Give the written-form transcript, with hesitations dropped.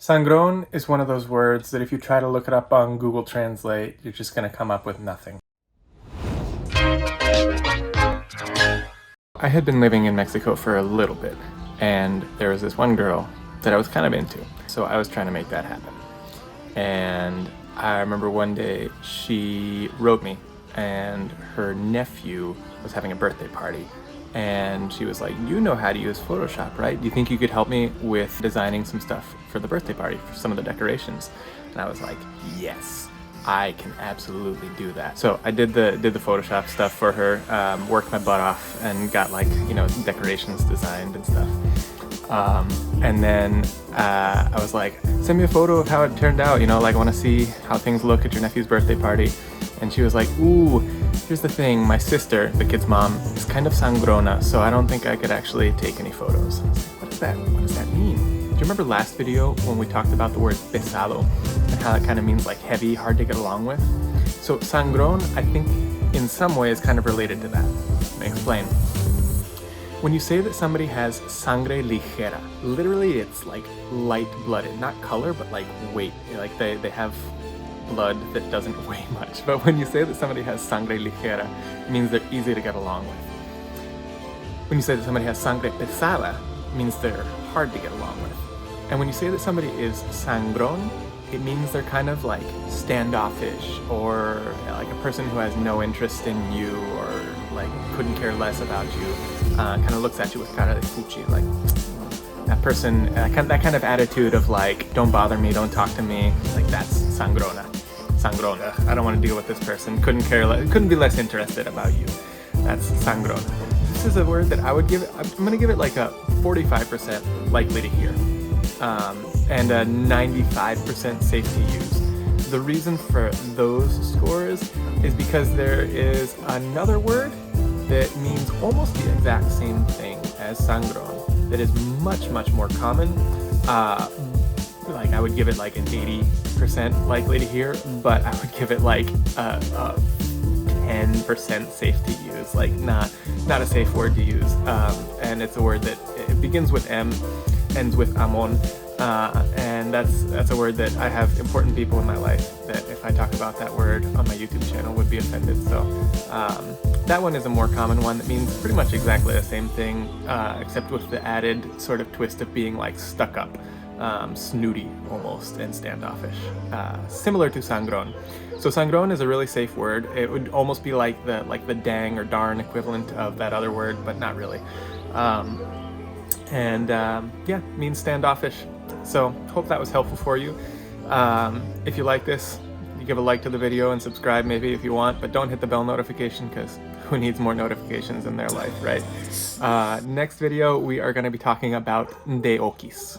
SANGRÓN is one of those words that if you try to look it up on Google Translate, you're just going to come up with nothing. I had been living in Mexico for a little bit, and there was this one girl that I was kind of into, so I was trying to make that happen. And I remember one day she wrote me, and her nephew was having a birthday party, and she was like, "You know how to use Photoshop, right? Do you think you could help me with designing some stuff for the birthday party, for some of the decorations?" And I was like, yes, I can absolutely do that. So I did the Photoshop stuff for her, worked my butt off and got, like, you know, decorations designed and stuff. And then I was like, "Send me a photo of how it turned out, you know, like I want to see how things look at your nephew's birthday party." And she was like, "Ooh, here's the thing, my sister, the kid's mom, is kind of sangrona, so I don't think I could actually take any photos." I was like, what does that mean? Do you remember last video when we talked about the word pesado and how it kind of means like heavy, hard to get along with? So sangrón, I think in some way is kind of related to that. Let me explain. When you say that somebody has sangre ligera, literally it's like light-blooded, not color, but like weight. Like they have blood that doesn't weigh much. But when you say that somebody has sangre ligera, it means they're easy to get along with. When you say that somebody has sangre pesada, it means they're hard to get along with. And when you say that somebody is sangrón, it means they're kind of like standoffish, or like a person who has no interest in you, or like couldn't care less about you, kind of looks at you with cara de fuchi, like that person, that kind of attitude of like, don't bother me, don't talk to me, like that's sangrona. Sangrona. I don't want to deal with this person, couldn't be less interested about you. That's sangrona. This is a word that I would give it, I'm going to give it like a 45% likely to hear, and a 95% safe to use. The reason for those scores is because there is another word that means almost the exact same thing as sangrón that is much, much more common. Like I would give it like an 80% likely to hear, but I would give it like a 10% safe to use, like not a safe word to use. And it's a word that it begins with M, ends with amon, and that's a word that I have important people in my life that if I talk about that word on my YouTube channel would be offended. So that one is a more common one that means pretty much exactly the same thing, except with the added sort of twist of being like stuck up, snooty almost, and standoffish, similar to sangrón. So sangrón is a really safe word. It would almost be like the dang or darn equivalent of that other word, but not really. Yeah, means standoffish. So hope that was helpful for you. If you like this, you give a like to the video and subscribe maybe if you want, but don't hit the bell notification, because who needs more notifications in their life, right? Next video we are going to be talking about de okis.